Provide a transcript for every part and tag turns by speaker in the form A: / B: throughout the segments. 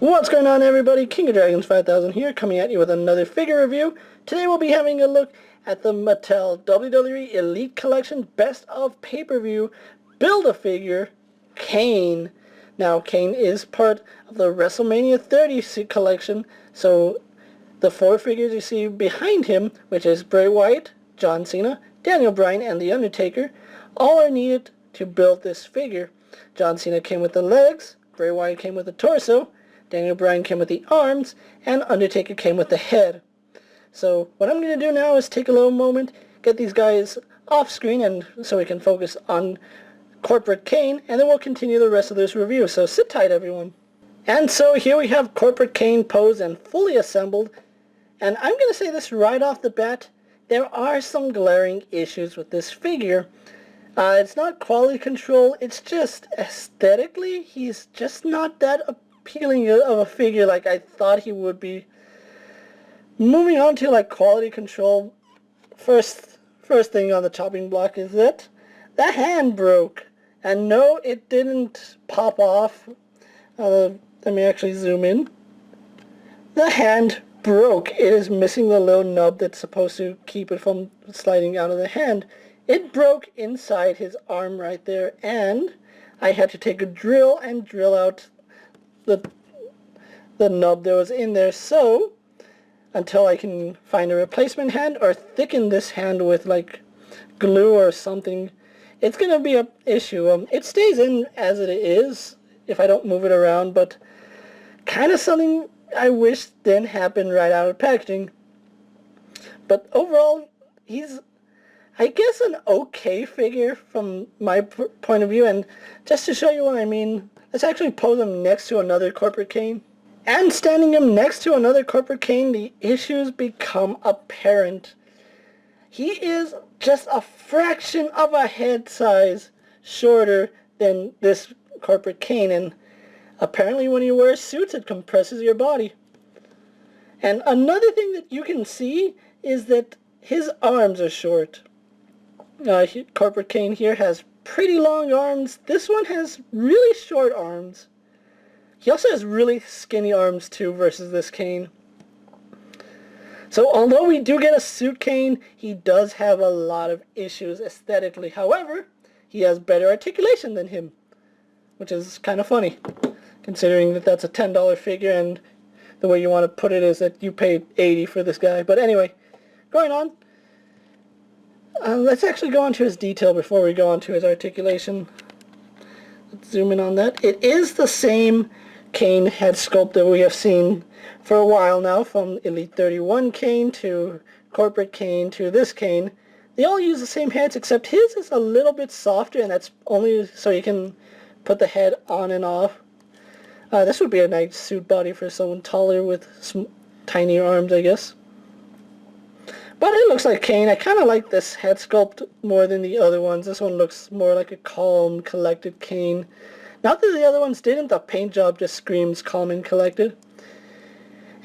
A: What's going on, everybody? King of Dragons 5000 here, coming at you with another figure review. Today we'll be having a look at the Mattel WWE Elite Collection Best of Pay-Per-View Build-A-Figure Kane. Now, Kane is part of the Wrestlemania 30 collection, so the four figures you see behind him, which is Bray Wyatt, John Cena, Daniel Bryan, and The Undertaker, all are needed to build this figure. John Cena came with the legs, Bray Wyatt came with the torso, Daniel Bryan came with the arms, and Undertaker came with the head. So what I'm going to do now is take a little moment, get these guys off screen, and so we can focus on Corporate Kane, and then we'll continue the rest of this review. So sit tight, everyone. And so here we have Corporate Kane posed and fully assembled, and I'm going to say this right off the bat, there are some glaring issues with this figure. It's not quality control, it's just aesthetically, he's just not that appealing of a figure like I thought he would be. Moving on to like quality control, first thing on the chopping block is that the hand broke. And no, it didn't pop off. Let me actually zoom in. The hand broke. It is missing the little nub that's supposed to keep it from sliding out of the hand. It broke inside his arm right there, and I had to take a drill and drill out the nub that was in there, so until I can find a replacement hand or thicken this hand with like glue or something, it's gonna be an issue. It stays in as it is if I don't move it around, but kind of something I wish didn't happen right out of packaging. But overall, he's, I guess, an okay figure from my point of view. And just to show you what I mean, let's actually pose him next to another Corporate Kane. And standing him next to another Corporate Kane, the issues become apparent. He is just a fraction of a head size shorter than this Corporate Kane, and apparently when you wear suits it compresses your body. And another thing that you can see is that his arms are short. Corporate Kane here has pretty long arms. This one has really short arms. He also has really skinny arms too versus this Kane. So although we do get a suit Kane, he does have a lot of issues aesthetically. However, he has better articulation than him, which is kind of funny, considering that that's a $10 figure and the way you want to put it is that you paid $80 for this guy. But anyway, going on. Let's actually go on to his detail before we go on to his articulation. Let's zoom in on that. It is the same Kane head sculpt that we have seen for a while now, from Elite 31 Kane to Corporate Kane to this Kane. They all use the same heads, except his is a little bit softer, and that's only so you can put the head on and off. This would be a nice suit body for someone taller with some tinier arms, I guess. But it looks like Kane. I kind of like this head sculpt more than the other ones. This one looks more like a calm, collected Kane. Not that the other ones didn't. The paint job just screams calm and collected.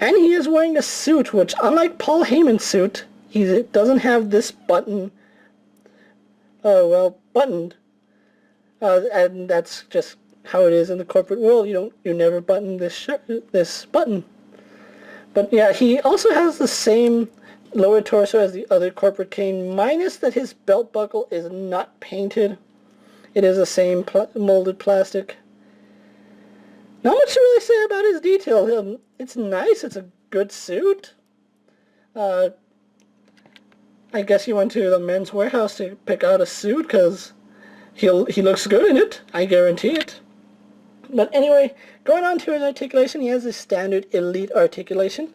A: And he is wearing a suit, which, unlike Paul Heyman's suit, he doesn't have this button. Buttoned. And that's just how it is in the corporate world. You never button this button. But yeah, he also has the same lower torso as the other Corporate Kane, minus that his belt buckle is not painted. It is the same molded plastic. Not much to really say about his detail. It's nice. It's a good suit. I guess he went to the Men's Warehouse to pick out a suit because he looks good in it. I guarantee it. But anyway, going on to his articulation, he has his standard Elite articulation.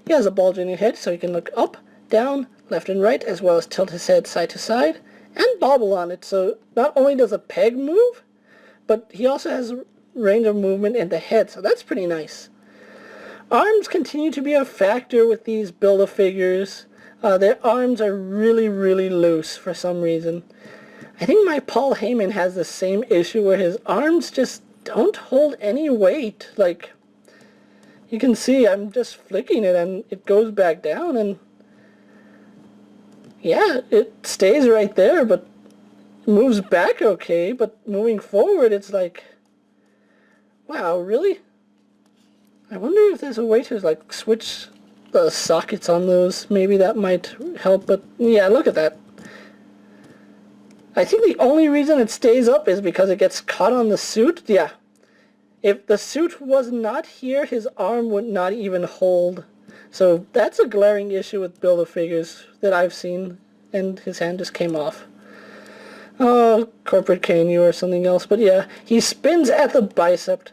A: He has a bulge in his head so he can look up, down, left and right, as well as tilt his head side to side, and bobble on it. So not only does a peg move, but he also has range of movement in the head, so that's pretty nice. Arms continue to be a factor with these Build-A-Figures. Their arms are really, really loose for some reason. I think my Paul Heyman has the same issue where his arms just don't hold any weight. Like, you can see I'm just flicking it and it goes back down, and yeah, it stays right there, but moves back okay, but moving forward it's like, wow, really? I wonder if there's a way to like switch the sockets on those. Maybe that might help, but yeah, look at that. I think the only reason it stays up is because it gets caught on the suit. Yeah. If the suit was not here, his arm would not even hold. So that's a glaring issue with Build-A-Figures that I've seen, and his hand just came off. Oh, Corporate Kane, you or something else. But yeah, he spins at the bicep,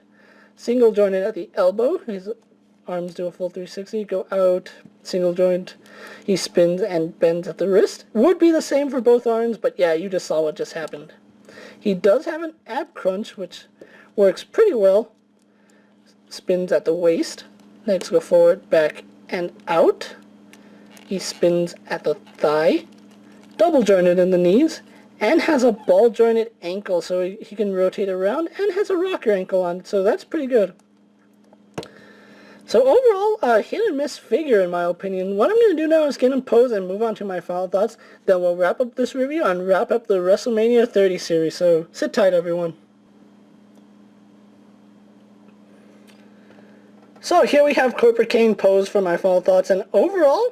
A: single jointed at the elbow. His arms do a full 360, go out, single joint. He spins and bends at the wrist. Would be the same for both arms, but yeah, you just saw what just happened. He does have an ab crunch, which works pretty well. Spins at the waist. Legs go forward, back, and out. He spins at the thigh. Double jointed in the knees. And has a ball jointed ankle, so he can rotate around, and has a rocker ankle on it, so that's pretty good. So overall, a hit and miss figure in my opinion. What I'm going to do now is get him posed and move on to my final thoughts. Then we'll wrap up this review and wrap up the WrestleMania 30 series. So sit tight, everyone. So here we have Corporate Kane posed for my final thoughts, and overall,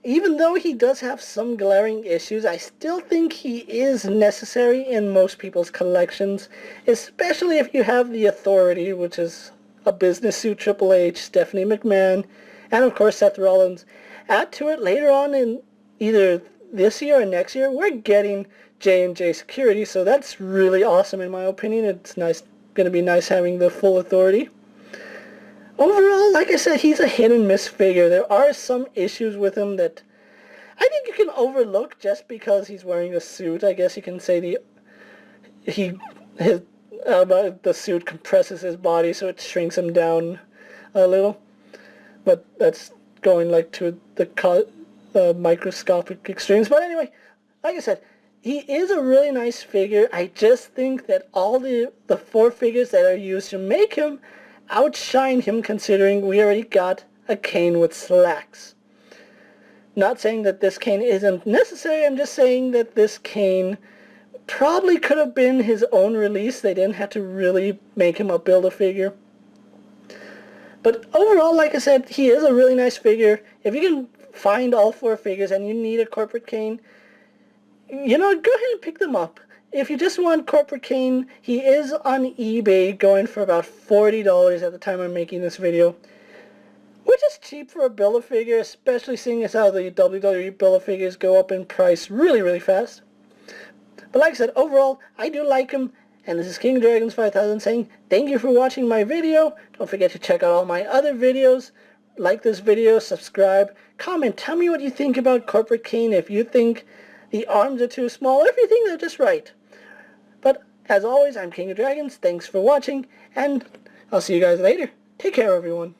A: even though he does have some glaring issues, I still think he is necessary in most people's collections, especially if you have the Authority, which is a business suit Triple H, Stephanie McMahon, and of course Seth Rollins. Add to it later on in either this year or next year, we're getting J&J Security, so that's really awesome in my opinion. It's going to be nice having the full Authority. Overall, like I said, he's a hit and miss figure. There are some issues with him that I think you can overlook just because he's wearing a suit. I guess you can say the suit compresses his body, so it shrinks him down a little. But that's going like to the microscopic extremes. But anyway, like I said, he is a really nice figure. I just think that all the four figures that are used to make him outshine him, considering we already got a Kane with slacks. Not saying that this Kane isn't necessary, I'm just saying that this Kane probably could have been his own release. They didn't have to really make him a Build-A-Figure. But overall, like I said, he is a really nice figure. If you can find all four figures and you need a Corporate Kane, go ahead and pick them up. If you just want Corporate Kane, he is on eBay going for about $40 at the time I'm making this video, which is cheap for a Build-A-Figure, especially seeing as how the WWE Build-A-Figures go up in price really, really fast. But like I said, overall, I do like him, and this is King Dragons 5000 saying thank you for watching my video. Don't forget to check out all my other videos. Like this video, subscribe, comment, tell me what you think about Corporate Kane, if you think the arms are too small, if you think they're just right. But as always, I'm King of Dragons. Thanks for watching, and I'll see you guys later. Take care, everyone.